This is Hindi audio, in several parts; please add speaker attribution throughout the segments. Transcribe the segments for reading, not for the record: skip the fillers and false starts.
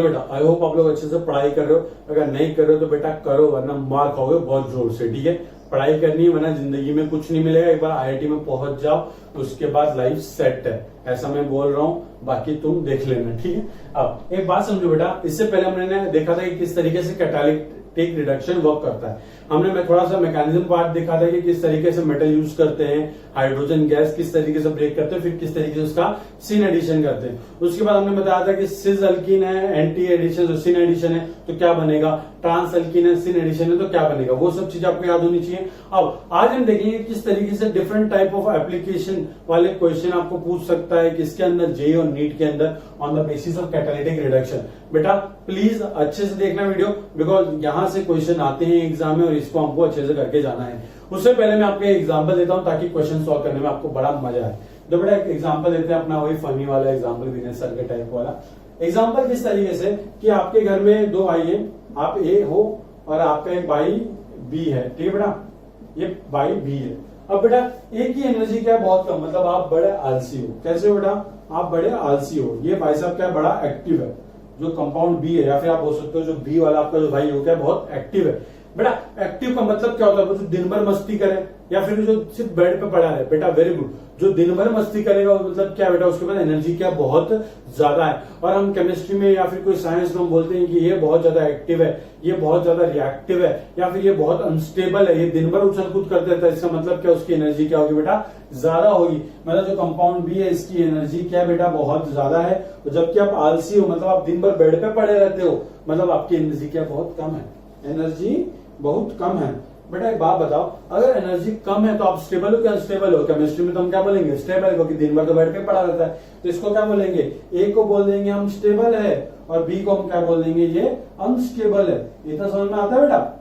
Speaker 1: बेटा आई होप आप लोग अच्छे से पढ़ाई कर रहे हो। अगर नहीं कर रहे हो तो बेटा करो, वरना मार खाओगे बहुत जोर से। ठीक है, पढ़ाई करनी है, वरना जिंदगी में कुछ नहीं मिलेगा। एक बार आईआईटी में पहुंच जाओ, उसके बाद लाइफ सेट है, ऐसा मैं बोल रहा हूँ। बाकी तुम देख लेना, ठीक है। अब एक बात समझो बेटा, इससे पहले हमने देखा था कि किस तरीके से कैटालिटिक रिडक्शन वर्क करता है। हमने मैं थोड़ा सा मैकेनिज्म पार्ट देखा था कि किस तरीके से मेटल यूज करते हैं, हाइड्रोजन गैस किस तरीके से ब्रेक करते हैं, फिर किस तरीके से उसका सिन एडिशन करते हैं। उसके बाद हमने बताया था कि सिस अल्कीन है, एंटी एडिशन सिन एडिशन है तो क्या बनेगा, ट्रांस अल्कीन है, सिन एडिशन है तो क्या बनेगा, वो सब चीज आपको याद होनी चाहिए। अब आज हम देखेंगे किस तरीके से डिफरेंट टाइप ऑफ एप्लीकेशन वाले क्वेश्चन आपको पूछ सकता है, किसके अंदर, जेईई और नीट के अंदर, on the basis of catalytic reduction. बेटा प्लीज अच्छे से देखना वीडियो, बिकॉज यहां से क्वेश्चन आते हैं एग्जाम में और इसको हमको अच्छे से करके जाना है। उससे पहले मैं आपको एग्जाम्पल देता हूं ताकि क्वेश्चन सॉल्व करने में आपको बड़ा मजा आए। तो बेटा एक एग्जाम्पल देते हैं अपना, वही फनी वाला एग्जाम्पल, विनय सर के टाइप वाला एग्जाम्पल। किस तरीके से कि आपके घर में दो भाई है, आप ए हो और आपका एक भाई बी है, ठीक है बेटा, ये भाई बी है। अब बेटा एक ही एनर्जी क्या है, बहुत कम, मतलब आप बड़े आलसी हो। कैसे हो बेटा, आप बड़े आलसी हो। ये भाई साहब क्या है, बड़ा एक्टिव है, जो कंपाउंड बी है, या फिर आप बोल सकते हो जो बी वाला आपका जो भाई हो क्या है, बहुत एक्टिव है। बेटा एक्टिव का मतलब क्या होता है, जो दिन भर मस्ती करे, या फिर जो सिर्फ बेड पे पड़ा है। बेटा वेरी गुड, जो दिन भर मस्ती करेगा मतलब क्या बेटा, उसके पास एनर्जी क्या बहुत ज्यादा है। और हम केमिस्ट्री में या फिर कोई साइंस में हम बोलते हैं कि ये बहुत ज्यादा एक्टिव है, ये बहुत ज्यादा रिएक्टिव है, या फिर ये बहुत अनस्टेबल है, ये दिन भर उछल कूद करते रहता है। इसका मतलब क्या, उसकी एनर्जी क्या होगी बेटा, ज्यादा होगी। मतलब जो कंपाउंड बी है इसकी एनर्जी क्या है बेटा, बहुत ज्यादा है। जबकि आप आलसी हो, मतलब आप दिन भर बेड पे पड़े रहते हो, मतलब आपकी एनर्जी क्या बहुत कम है, एनर्जी बहुत कम है। बेटा एक बात बताओ, अगर एनर्जी कम है तो आप स्टेबल हो क्या अनस्टेबल हो? केमिस्ट्री में तो हम क्या बोलेंगे, स्टेबल, क्योंकि दिन भर तो बेड पे पड़ा रहता है। तो इसको क्या बोलेंगे, ए को बोल देंगे हम स्टेबल है, और बी को हम क्या बोल देंगे, ये अनस्टेबल है। ये तो समझ में आता है बेटा।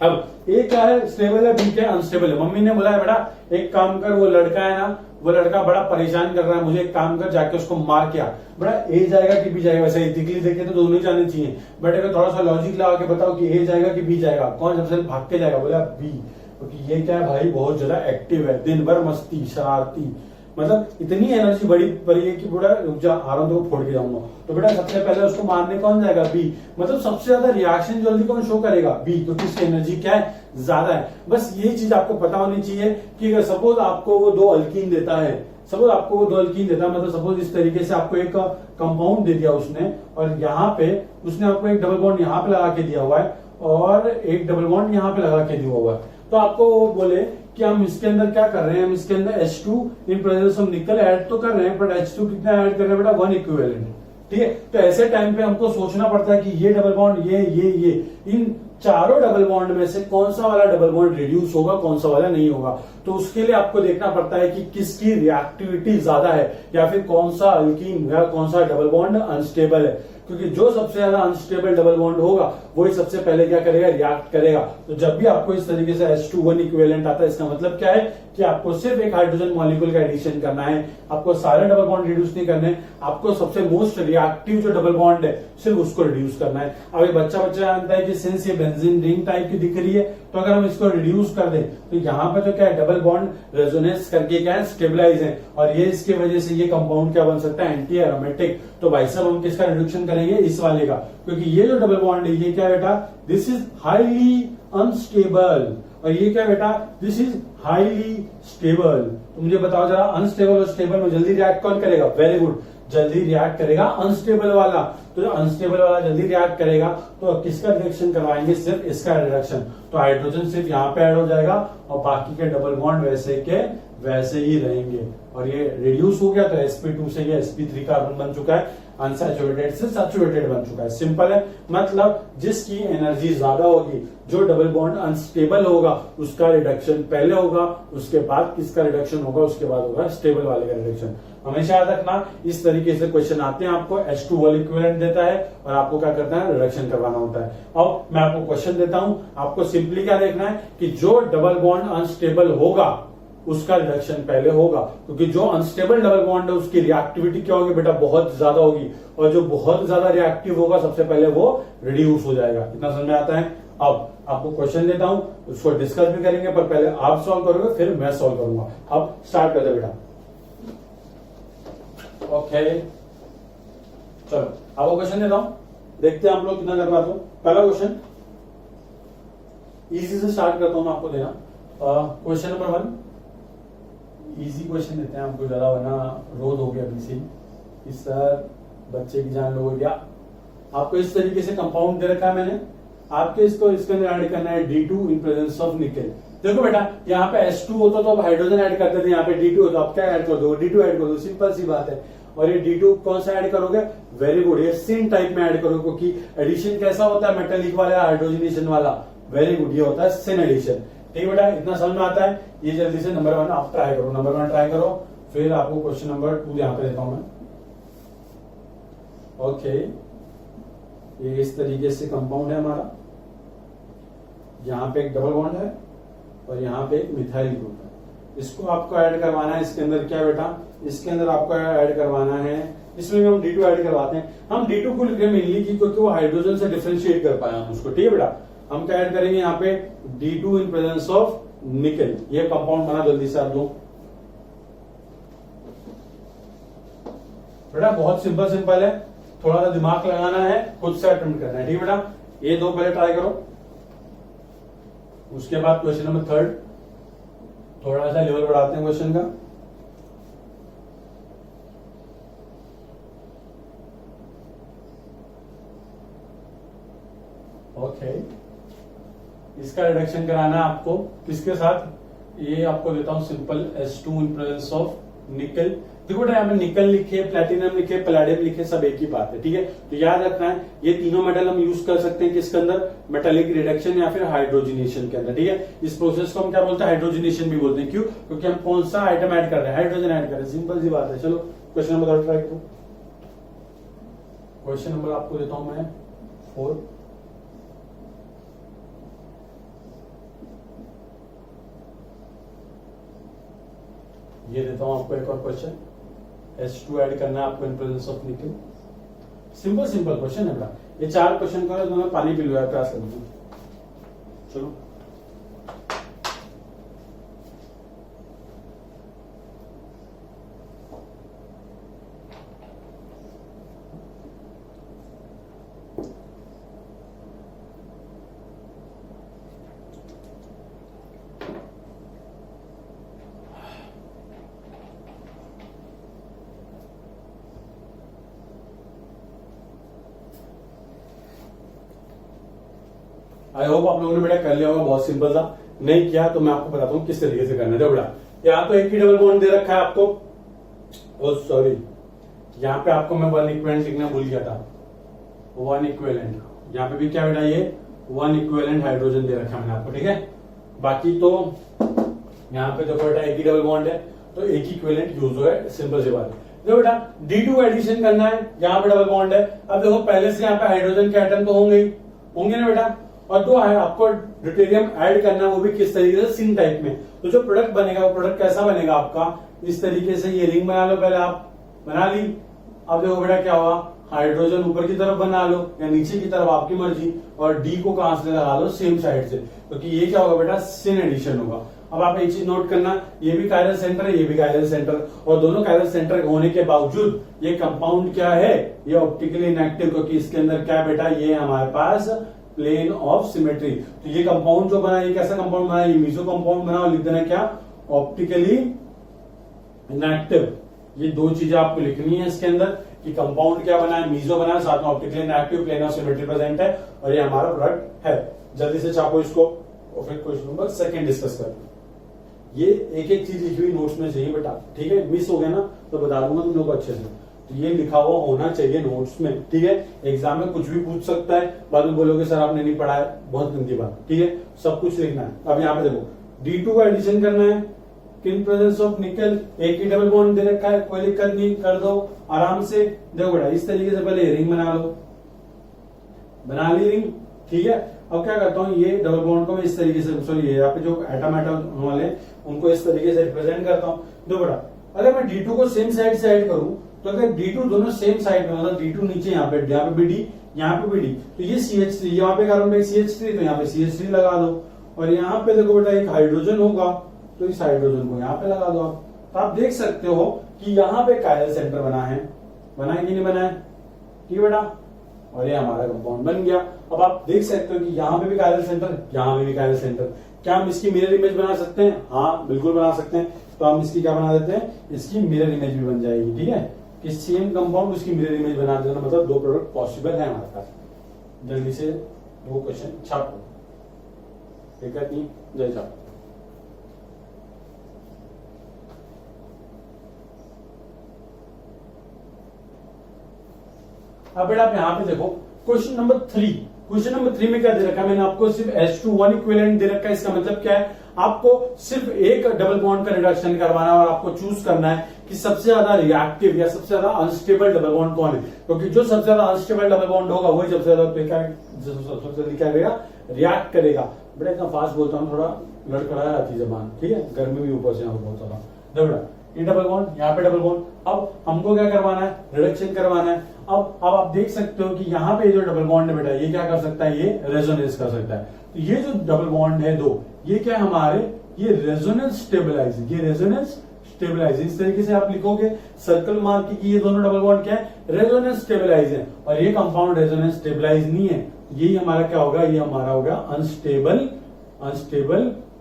Speaker 1: अब ए क्या है, स्टेबल है, बी क्या है, अनस्टेबल है। मम्मी ने बोला है बेटा एक काम कर, वो लड़का है ना, वो लड़का बड़ा परेशान कर रहा है मुझे, एक काम कर जाके उसको मार के आ। बेटा ए जाएगा कि बी जाएगा? वैसे इथिकली देखे तो दोनों ही जाने चाहिए, बट अगर थोड़ा सा लॉजिक लगा के बताओ कि ए जाएगा कि बी जाएगा, कौन सबसे भाग के जाएगा? बोला बी, क्योंकि ये क्या है भाई, बहुत ज्यादा एक्टिव है, दिन भर मस्ती शरारती, मतलब इतनी एनर्जी बड़ी पड़ी है कि बेटा रुक जा, आ रहा हूं तो फोड़ के जाऊंगा। तो बेटा सबसे पहले उसको मारने कौन जाएगा, बी। मतलब सबसे ज्यादा रिएक्शन जल्दी कौन शो करेगा, बी, क्योंकि इसकी एनर्जी क्या है, ज्यादा है। बस ये चीज आपको पता होनी चाहिए कि अगर सपोज आपको वो दो अल्कीन देता है, सपोज आपको वो दो अल्कीन देता है, मतलब सपोज इस तरीके से आपको एक कंपाउंड दे दिया उसने, और यहाँ पे उसने आपको एक डबल बॉन्ड यहाँ पे लगा के दिया हुआ है और एक डबल बॉन्ड यहाँ पे लगा के दिया हुआ है। तो आपको वो बोले कि हम इसके अंदर क्या कर रहे हैं, हम इसके अंदर H2 इन प्रेजेंस ऑफ निकल ऐड तो कर रहे हैं, बट H2 कितना ऐड कर रहे हैं बेटा, 1 इक्विवेलेंट। ठीक है, तो ऐसे टाइम पे हमको सोचना पड़ता है कि ये डबल बॉन्ड, ये इन चारों डबल बॉन्ड में से कौन सा वाला डबल बॉन्ड रिड्यूस होगा, कौन सा वाला नहीं होगा। तो उसके लिए आपको देखना पड़ता है कि किसकी रिएक्टिविटी ज्यादा है, या फिर कौन सा अल्कीन या कौन सा डबल बॉन्ड अनस्टेबल है। क्योंकि जो सबसे ज्यादा अनस्टेबल डबल बॉन्ड होगा वही सबसे पहले क्या करेगा, रिएक्ट करेगा। तो जब भी आपको इस तरीके से H2 1 इक्विवेलेंट आता है, इसका मतलब क्या है कि आपको सिर्फ एक हाइड्रोजन मॉलिक्यूल का एडिशन करना है, आपको सारे डबल बॉन्ड रिड्यूस नहीं करने, आपको सबसे मोस्ट रिएक्टिव जो डबल बॉन्ड है सिर्फ उसको रिड्यूस करना है। अब एक बच्चा जानता है कि सिंस ये बेंजीन रिंग टाइप की दिख रही है, तो अगर हम इसको रिड्यूस कर दें तो यहाँ पे तो क्या है, डबल बॉन्ड रेजोनेंस करके क्या है, स्टेबलाइज है, और ये इसकी वजह से ये कंपाउंड क्या बन सकता है, एंटी एरोमेटिक। तो भाई साहब हम किसका रिडक्शन करेंगे, इस वाले का, क्योंकि ये जो डबल बॉन्ड है ये क्या बेटा, दिस इज हाईली अनस्टेबल, और ये क्या बेटा, दिस इज हाईली स्टेबल। तो मुझे बताओ जरा, अनस्टेबल और स्टेबल में जल्दी रिएक्ट कौन करेगा? वेरी गुड, जल्दी रिएक्ट करेगा अनस्टेबल वाला। तो जो अनस्टेबल वाला जल्दी रिएक्ट करेगा तो किसका रिडक्शन करवाएंगे, सिर्फ इसका रिडक्शन। तो हाइड्रोजन सिर्फ यहाँ पे ऐड हो जाएगा और बाकी के डबल बॉन्ड वैसे के वैसे ही रहेंगे, और ये रिड्यूस हो गया तो sp2 से ये sp3 कार्बन बन चुका है, अनसैचुरेटेड से सैचुरेटेड बन चुका है। सिंपल है, मतलब जिसकी एनर्जी ज्यादा होगी, जो डबल बॉन्ड अनस्टेबल होगा उसका रिडक्शन पहले होगा, उसके बाद किसका रिडक्शन होगा, उसके बाद होगा स्टेबल वाले का रिडक्शन। हमेशा याद रखना, इस तरीके से क्वेश्चन आते हैं, आपको H2 1 इक्विवेलेंट देता है और आपको क्या करना है, रिडक्शन करवाना होता है। अब मैं आपको क्वेश्चन देता हूं, आपको सिंपली क्या देखना है कि जो डबल बॉन्ड अनस्टेबल होगा उसका रिडक्शन पहले होगा, क्योंकि जो अनस्टेबल डबल बॉन्ड है उसकी रिएक्टिविटी क्या होगी बेटा, बहुत ज्यादा होगी, और जो बहुत ज्यादा रिएक्टिव होगा सबसे पहले वो रिड्यूस हो जाएगा। इतना समझ में आता है। अब आपको क्वेश्चन देता हूं, उसको डिस्कस भी करेंगे, पर पहले आप सॉल्व करोगे फिर मैं सॉल्व करूंगा। अब स्टार्ट करते बेटा। ओके चलो आपको क्वेश्चन देता हूं, देखते हैं आप लोग कितना कर पाते हो। पहला क्वेश्चन इजी से स्टार्ट करता हूं मैं आपको देना। क्वेश्चन नंबर 1 इजी क्वेश्चन देते हैं आपको, ज्यादा वरना रोज हो गया अभी से कि सर बच्चे की जान लोगे क्या। आपको इस तरीके से कंपाउंड दे रखा है मैंने, आपके इसको इसके अंदर ऐड करना है D2 इन प्रेजेंस ऑफ निकल। देखो बेटा यहाँ पे H2 होता तो अब हाइड्रोजन ऐड करते थे, यहाँ पे D2 होता आप क्या ऐड कर दो, D2 ऐड कर दो, सिंपल सी बात है। और ये D2 कौन सा ऐड करोगे, वेरी गुड, ये सिन टाइप में ऐड करोगे, क्योंकि एडिशन कैसा होता है मेटालिक वाला हाइड्रोजनेशन वाला, वेरी गुड, ये होता है सिन एडिशन। ठीक है बेटा, इतना समझ में आता है। ये जल्दी से नंबर 1 आप ट्राई करो, नंबर 1 ट्राई करो, फिर आपको क्वेश्चन नंबर 2 यहाँ पे देता हूं मैं। ओके, ये इस तरीके से कंपाउंड है हमारा, यहाँ पे एक डबल बॉन्ड है और यहाँ पे एक मिथाइल ग्रुप है, इसको आपको ऐड करवाना है इसके अंदर। क्या बेटा, इसके अंदर आपको ऐड करवाना है, इसमें भी हम D2 ऐड करवाते हैं। हम D2 को लिख रहे हैं मेनली क्योंकि वो हाइड्रोजन से डिफरेंशिएट कर पाए हम उसको। ठीक है बेटा, हम क्या ऐड करेंगे यहाँ पे D2 इन प्रेजेंस ऑफ निकल। ये कंपाउंड बना, जल्दी से आप लोग बेटा, बहुत सिंपल सिंपल है, थोड़ा सा दिमाग लगाना है, खुद से अटेम्प्ट करना है। ठीक है बेटा, ये 2 पहले ट्राई करो, उसके बाद क्वेश्चन नंबर 3 थोड़ा सा लेवल बढ़ाते हैं क्वेश्चन का। ओके, इसका रिडक्शन कराना है आपको किसके साथ, ये आपको देता हूं simple H2 in presence of निकल। देखो बेटा यहाँ पे निकल लिखे, प्लेटिनम लिखे, पैलेडियम लिखे, सब एक ही बात है। ठीक है, तो याद रखना है ये तीनों मेटल हम यूज कर सकते हैं किसके अंदर, मेटालिक रिडक्शन या फिर हाइड्रोजनेशन के अंदर। ठीक है, इस प्रोसेस को हम क्या बोलते हैं, हाइड्रोजनेशन भी बोलते हैं। क्यों, क्योंकि हम कौन सा आइटम ऐड कर रहे हैं, हाइड्रोजन ऐड कर रहे हैं, सिंपल सी बात है। चलो क्वेश्चन नंबर ट्राई करो। क्वेश्चन नंबर आपको देता हूं मैं 4। ये देता हूं आपको एक और क्वेश्चन, H2 ऐड करना है आपको इन प्रेजेंस ऑफ निकल। सिंपल सिंपल क्वेश्चन है बेटा, ये 4 क्वेश्चन करो तो मैं पानी पी लूंगा, प्यास लगी। चलो आई होप आप लोगों ने बेटा कर लिया होगा, बहुत सिंपल था। नहीं किया तो मैं आपको बताता हूँ किस तरीके से करना है। बेटा यहाँ तो एक ही डबल बॉन्ड दे रखा है आपको, ओ सॉरी, यहाँ पे आपको मैं 1 इक्विवेलेंट लिखना भूल गया था, 1 इक्विवेलेंट। यहाँ पे भी क्या बेटा, ये 1 इक्विवेलेंट हाइड्रोजन दे रखा है मैंने आपको। ठीक है, बाकी तो यहाँ पे देखो बेटा एक ही डबल बॉन्ड है तो एक ही इक्विवेलेंट यूज हो है, सिंपल सी बात है। देखो बेटा D2 एडिशन करना है, यहाँ पे डबल बॉन्ड है। अब देखो पहले से यहाँ पे हाइड्रोजन के एटम तो होंगे ना बेटा, और तो आपको ड्यूटेरियम ऐड करना है, वो भी किस तरीके से, सिन टाइप में। तो जो प्रोडक्ट बनेगा वो प्रोडक्ट कैसा बनेगा आपका, इस तरीके से। ये रिंग बना लो, पहले आप बना ली। अब देखो बेटा क्या हुआ, हाइड्रोजन ऊपर की तरफ बना लो या नीचे की तरफ, आपकी मर्जी। और डी को कहां से लगा लो, सेम साइड से, क्योंकि ये क्या होगा बेटा, सिन एडिशन होगा। अब आप एक चीज नोट करना, ये भी कायरल सेंटर है, ये भी कायरल सेंटर, और दोनों कायरल सेंटर होने के बावजूद ये कंपाउंड क्या है, ये ऑप्टिकली इनएक्टिव, क्योंकि इसके अंदर क्या बेटा, ये हमारे पास प्लेन ऑफ सिमेट्री। तो ये कंपाउंड जो बना, ये कैसा कंपाउंड बना, ये मीसो कंपाउंड बना, और लिख देना क्या, ऑप्टिकली इनएक्टिव। ये 2 चीजें आपको लिखनी है इसके अंदर कि कंपाउंड क्या बना है, मीसो बना है, साथ में optically inactive, plane of symmetry present है, और ये हमारा प्रोडक्ट है। जल्दी से छापो इसको और फिर क्वेश्चन नंबर 2 डिस्कस करते हैं। ये एक एक चीज लिखी हुई नोट्स में चाहिए बेटा, ठीक है, मिस हो गया ना तो बता दूंगा तुम लोग अच्छे से। तो ये लिखा हुआ होना चाहिए नोट्स में, ठीक है। एग्जाम में कुछ भी पूछ सकता है, बाद में बोलोगे सर आपने नहीं पढ़ा है, बहुत गंदी बात, ठीक है। सब कुछ लिखना है। अब यहाँ पे देखो D2 का एडिशन करना है, इन प्रेजेंस ऑफ निकल, एक ही डबल बॉन्ड दे रखा है, कोई दिक्कत नहीं, कर दो आराम से। देखो बेटा इस तरीके से पहले रिंग बना लो, बना ली रिंग, ठीक है। अब क्या करता हूँ, ये डबल बॉन्ड को मैं इस तरीके से, सॉरी यहाँ पे जो एटम एटम वाले उनको इस तरीके से रिप्रेजेंट करता हूँ। देखो बेटा अगर मैं D2 को सेम साइड से ऐड करूं, तो अगर D2 दोनों सेम साइड में, मतलब D2 नीचे यहाँ पे भी D, यहाँ पे भी D, तो ये CH3, यहाँ पे कार्बन पे CH3, तो यहाँ पे CH3 लगा दो। और यहाँ पे देखो बेटा एक हाइड्रोजन होगा, तो इस हाइड्रोजन को यहाँ पे लगा दो आप। तो आप देख सकते हो कि यहाँ पे कायरल सेंटर बना है कि नहीं बना है, ठीक है बेटा, और ये हमारा कंपाउंड बन गया। अब आप देख सकते हो कि यहाँ पे भी कायरल सेंटर, यहाँ पे भी कायरल सेंटर। क्या हम इसकी मिरर इमेज बना सकते हैं? हाँ बिल्कुल बना सकते हैं। तो हम इसकी क्या बना देते हैं, इसकी मिरर इमेज भी बन जाएगी। ठीक है, कि सेम कंपाउंड उसकी मिरर इमेज बना देना, मतलब दो प्रोडक्ट पॉसिबल है हमारे पास। जल्दी से दो क्वेश्चन छापो, दिक्कत नहीं, जल्दी छापो। अब बेटा आप यहाँ पे देखो क्वेश्चन नंबर 3। क्वेश्चन नंबर 3 में क्या दे रखा है, मैंने आपको सिर्फ H2 इक्विवेलेंट दे रखा है। इसका मतलब क्या है, आपको सिर्फ एक डबल बॉन्ड का रिडक्शन करवाना है और आपको चूज करना है कि सबसे ज्यादा रिएक्टिव या सबसे ज्यादा अनस्टेबल डबल बॉन्ड कौन है, क्योंकि जो सबसे ज्यादा अनस्टेबल डबल बॉन्ड होगा वही सबसे ज्यादा सबसे जल्दी क्या करेगा, रिएक्ट करेगा। बेटा इतना फास्ट बोलता हूँ, थोड़ा लड़खड़ा आती जबान, ठीक है, गर्मी भी ऊपर से बहुत ज्यादा। बेटा ये डबल बॉन्ड, यहाँ पे डबल बॉन्ड, अब हमको क्या करवाना है, रिडक्शन करवाना है। अब आप देख सकते हो कि यहाँ पे जो डबल बॉन्ड है बेटा, ये क्या कर सकता है, ये रेजोनेंस कर सकता है। तो ये जो डबल बॉन्ड है दो, ये क्या है हमारे, ये रेजोनेंस स्टेबलाइज, ये रेजोनेंस स्टेबलाइज। इस तरीके से आप लिखोगे सर्कल मार्क की ये दोनों डबल बॉन्ड क्या है, रेजोनेंस स्टेबलाइज है, और ये कंपाउंड रेजोनेंस स्टेबलाइज नहीं है। यही हमारा क्या होगा, ये हमारा होगा अनस्टेबल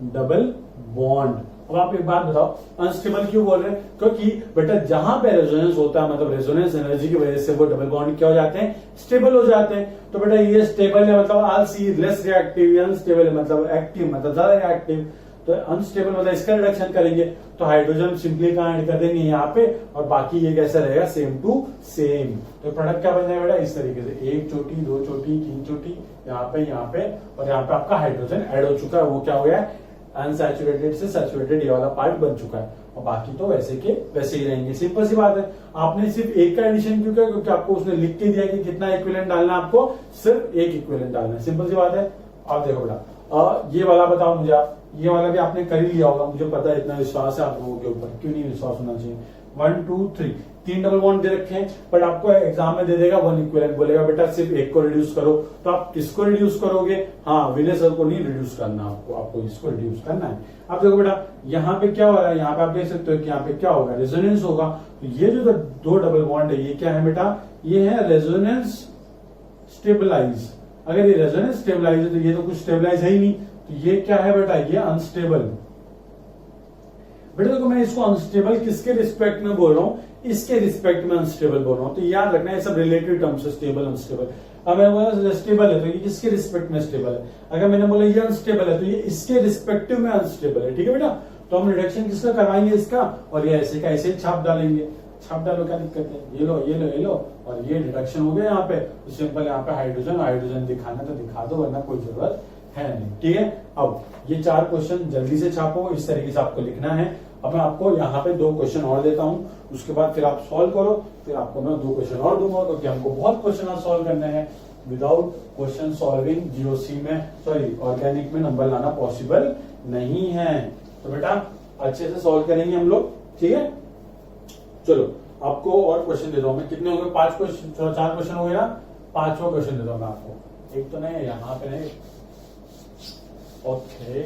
Speaker 1: डबल बॉन्ड। अब आप एक बात बताओ, अनस्टेबल क्यों बोल रहे हैं, क्योंकि बेटा जहां पे रेजोनेंस होता है, मतलब रेजोनेंस एनर्जी की वजह से वो डबल बॉन्ड क्या हो जाते हैं, स्टेबल हो जाते हैं। तो बेटा ये स्टेबल है मतलब आलसी, लेस रिएक्टिव, अनस्टेबल है मतलब एक्टिव, मतलब ज्यादा रिएक्टिव। तो अनस्टेबल मतलब इसका रिडक्शन करेंगे तो हाइड्रोजन सिंपली कहां ऐड कर देंगे, यहाँ पे, और बाकी ये कैसा रहेगा, सेम टू सेम। तो प्रोडक्ट क्या बन जाएगा बेटा, इस तरीके से, एक चोटी, दो चोटी, तीन चोटी, यहाँ पे और यहाँ पे आपका हाइड्रोजन ऐड हो चुका है। वो क्या हो गया, अनसैचुरेटेड से सैचुरेटेड ये वाला पार्ट बन चुका है, और बाकी तो वैसे के वैसे ही रहेंगे। सिंपल सी बात है। आपने सिर्फ एक का एडिशन क्यों किया, क्योंकि आपको उसने लिख के दिया कि कितना इक्विवेलेंट डालना है, आपको सिर्फ एक इक्विवेलेंट डालना है। सिंपल सी बात है। आप देखो बेटा, ये वाला बताओ मुझे आप, ये वाला भी आपने कर ही लिया होगा, मुझे पता है, इतना विश्वास है आप लोगों के ऊपर, क्यों नहीं विश्वास होना चाहिए। 1 2 3 तीन डबल बॉन्ड दे रखे हैं, बट आपको एग्जाम में दे देगा 1 इक्विवेलेंट, बोलेगा बेटा सिर्फ एक को रिड्यूस करो। तो आप किसको रिड्यूस करोगे, हाँ विलेसर को नहीं रिड्यूस करना, आपको इसको रिड्यूस करना है। अब देखो बेटा यहाँ पे क्या हो रहा है, यहाँ पे आप देख सकते हो कि यहाँ पे क्या होगा, रेजोनेंस होगा। तो ये जो दो डबल बॉन्ड है, ये क्या है बेटा, ये है रेजोनेंस स्टेबलाइज। अगर ये रेजोनेंस स्टेबलाइज है तो ये तो कुछ स्टेबलाइज है ही नहीं, तो ये क्या है बेटा, ये अनस्टेबल। बेटा देखो मैं इसको अनस्टेबल किसके रिस्पेक्ट में बोल रहा हूँ, इसके रिस्पेक्ट में अनस्टेबल बोल रहा हूँ। तो याद रखना है सब रिलेटिव टर्म्स है, स्टेबल अनस्टेबल। अब मैंने बोला स्टेबल है तो ये किसके रिस्पेक्ट में स्टेबल है, अगर मैंने बोला ये अनस्टेबल है तो ये इसके रिस्पेक्टिव में अनस्टेबल है। ठीक है बेटा, तो हम रिडक्शन किसका करवाएंगे, इसका, और ये ऐसे का ऐसे छाप डालेंगे। छाप डालो, क्या दिक्कत है, ये लो ये लो ये लो, और ये रिडक्शन हो गया यहाँ पे। तो सिंपल यहाँ पे हाइड्रोजन दिखाना तो दिखा दो, वरना कोई जरूरत है नहीं। ठीक है, अब ये 4 क्वेश्चन जल्दी से छापो, इस तरीके से आपको लिखना है। अब मैं आपको यहाँ पे 2 क्वेश्चन और देता हूँ, उसके बाद फिर आप सॉल्व करो, फिर आपको मैं 2 क्वेश्चन और दूंगा, क्योंकि हमको बहुत क्वेश्चन सॉल्व करने हैं। विदाउट क्वेश्चन सॉल्विंग जीओसी में, सॉरी ऑर्गेनिक में नंबर लाना पॉसिबल नहीं है। तो बेटा अच्छे से सॉल्व करेंगे हम लोग, ठीक है। चलो आपको और क्वेश्चन देता हूँ मैं, कितने हो गए, 5 क्वेश्चन, 4 क्वेश्चन हो गए ना, 5वां क्वेश्चन देता हूँ मैं आपको। एक तो नहीं, यहाँ पे नहीं, ओके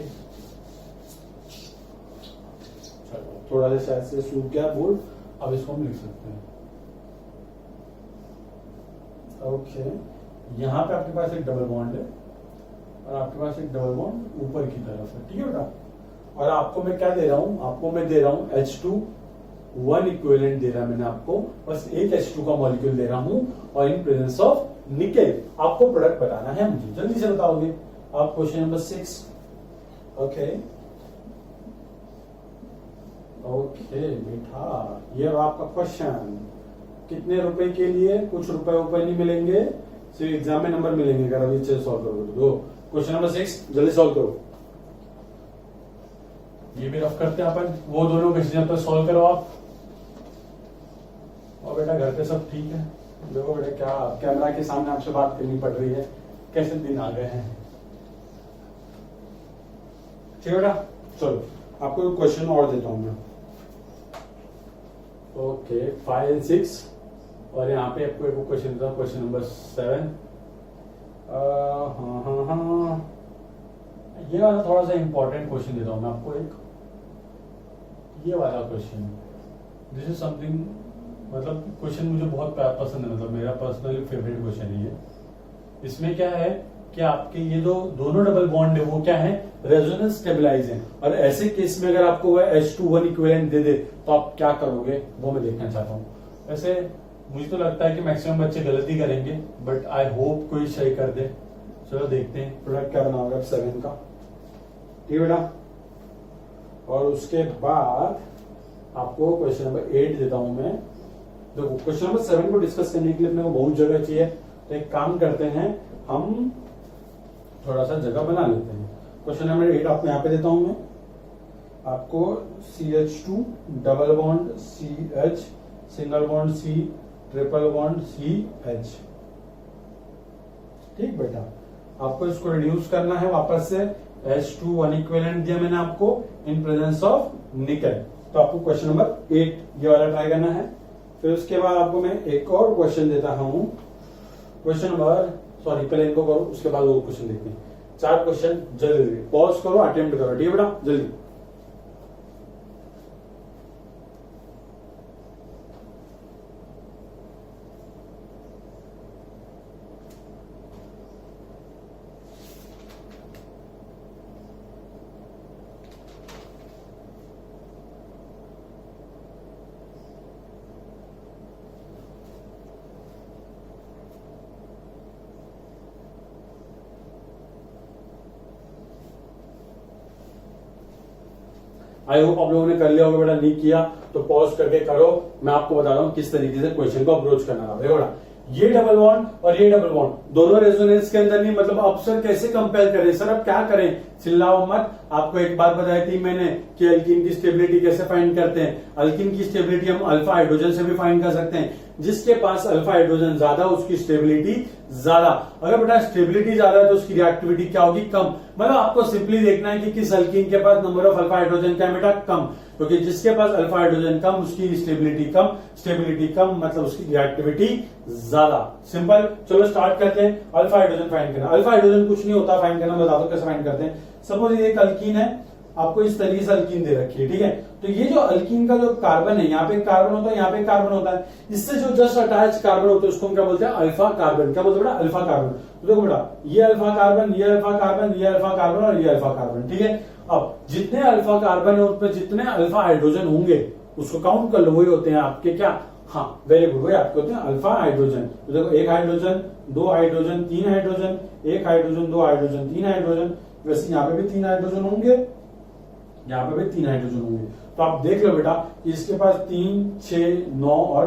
Speaker 1: चलो, थोड़ा सा शायद से सूख गया बोर्ड, अब इसको हम लिख सकते हैं। ओके, यहाँ पे आपके पास एक डबल बॉन्ड है और आपके पास एक डबल बॉन्ड ऊपर की तरफ है, ठीक है बेटा। और आपको मैं क्या दे रहा हूं, आपको मैं दे रहा हूं H2 इक्विवेलेंट दे रहा है मैंने आपको, बस एक H2 का मॉलिक्यूल दे रहा हूं, और इन प्रेजेंस ऑफ निकेल। आपको प्रोडक्ट बताना है मुझे, जल्दी से बताओगे आप। क्वेश्चन नंबर 6, ओके ओके बेटा, ये आपका क्वेश्चन। कितने रुपए के लिए, कुछ रुपए नहीं मिलेंगे, सिर्फ एग्जाम में नंबर मिलेंगे अगर अभी अच्छे से सॉल्व करोगे तो। क्वेश्चन नंबर 6 जल्दी सॉल्व करो। ये भी रफ करते हैं अपन, वो दोनों क्वेश्चन पर सॉल्व करो आप। और बेटा घर पे सब ठीक है, देखो बेटा क्या कैमरा के सामने आपसे बात करनी पड़ रही है, कैसे दिन आ गए हैं। ठीक है बेटा, चलो आपको क्वेश्चन और देता हूं मैं। ओके 5 और 6, और यहाँ पे आपको एक क्वेश्चन देता हूँ, क्वेश्चन नंबर 7। हाँ, ये वाला थोड़ा सा इंपॉर्टेंट क्वेश्चन देता हूँ मैं आपको एक, ये वाला क्वेश्चन। दिस इज समथिंग मतलब क्वेश्चन मुझे बहुत पसंद है, मतलब मेरा पर्सनली फेवरेट क्वेश्चन है ये। इसमें क्या है कि आपके ये जो दोनों डबल बॉन्ड है वो क्या है, रेजोनेंस स्टेबलाइज है। और ऐसे केस में अगर आपको वह H2 इक्विवेलेंट दे दे तो आप क्या करोगे वो मैं देखना चाहता हूँ। वैसे मुझे तो लगता है कि मैक्सिमम बच्चे गलती करेंगे, बट आई होप कोई सही कर दे। चलो देखते हैं प्रोडक्ट क्या बना होगा 7 का। ठीक है बेटा, और उसके बाद आपको क्वेश्चन नंबर 8 देता हूं मैं। देखो क्वेश्चन नंबर 7 को डिस्कस करने के लिए अपने को बहुत जगह चाहिए, तो एक काम करते हैं, हम थोड़ा सा जगह बना लेते हैं। क्वेश्चन नंबर 8 आपको यहाँ पे देता हूं मैं, आपको CH2 double bond CH single bond C triple bond CH। ठीक बेटा, आपको इसको रिड्यूस करना है वापस से। H2 अनइक्विवेलेंट दिया मैंने आपको इन प्रेजेंस ऑफ निकल। तो आपको क्वेश्चन नंबर 8 ये वाला ट्राई करना है। फिर उसके बाद आपको मैं एक और क्वेश्चन देता हूं, क्वेश्चन नंबर, सॉरी पहले इनको करो उसके बाद वो क्वेश्चन देखते हैं। 4 क्वेश्चन जल्दी पॉज करो, अटेम्प्ट करो। ठीक है बेटा, जल्दी। आई होप आप लोगों ने कर लिया होगा बेटा, नहीं किया तो पॉज करके करो। मैं आपको बता रहा हूं किस तरीके से क्वेश्चन को अप्रोच करना है। देखो बेटा, ये डबल बॉन्ड और ये डबल बॉन्ड दोनों रेजोनेंस के अंदर नहीं, मतलब अब सर कैसे कंपेयर करें, सर अब क्या करें, चिल्लाओ मत। आपको एक बात बताई थी मैंने कि अल्कीन की स्टेबिलिटी कैसे फाइंड करते हैं। अल्कीन की स्टेबिलिटी हम अल्फा हाइड्रोजन से भी फाइंड कर सकते हैं। जिसके पास अल्फा हाइड्रोजन ज्यादा उसकी स्टेबिलिटी ज्यादा। अगर बेटा स्टेबिलिटी ज्यादा है तो उसकी रिएक्टिविटी क्या होगी, कम। मतलब आपको सिंपली देखना है कि किस अल्कीन के पास नंबर ऑफ अल्फा हाइड्रोजन क्या बेटा, कम। क्योंकि जिसके पास अल्फा हाइड्रोजन कम उसकी स्टेबिलिटी कम, स्टेबिलिटी कम मतलब उसकी रिएक्टिविटी ज्यादा। सिंपल। चलो स्टार्ट करते हैं। अल्फा हाइड्रोजन फाइंड करना। अल्फा हाइड्रोजन कुछ नहीं होता फाइंड करना, बता दो कैसे फाइंड करते हैं। सपोज ये एक अल्कीन है, आपको इस तरीके से अल्कीन दे रखी है। ठीक है, तो ये जो अल्कीन का जो कार्बन है, यहाँ पे कार्बन होता है, यहाँ पे कार्बन होता है, इससे जो जस्ट अटैच कार्बन होता है उसको हम क्या बोलते हैं, अल्फा कार्बन। क्या बोलते हैं बेटा, अल्फा कार्बन। तो देखो बेटा, ये अल्फा कार्बन, ये अल्फा कार्बन, ये अल्फा कार्बन और ये अल्फा कार्बन। ठीक है, अब जितने अल्फा कार्बन है उसमें जितने अल्फा हाइड्रोजन होंगे उसको काउंट कर लो, वही होते हैं आपके क्या, हाँ वेरी गुड, वही आपके होते हैं अल्फा हाइड्रोजन। तो देखो, एक हाइड्रोजन, दो हाइड्रोजन, तीन हाइड्रोजन, एक हाइड्रोजन, दो हाइड्रोजन, तीन हाइड्रोजन। वैसे यहाँ पे भी 3 हाइड्रोजन होंगे, यहाँ पे भी 3 हाइड्रोजन होंगे। तो आप देख लो बेटा, इसके पास 3, 6, 9 और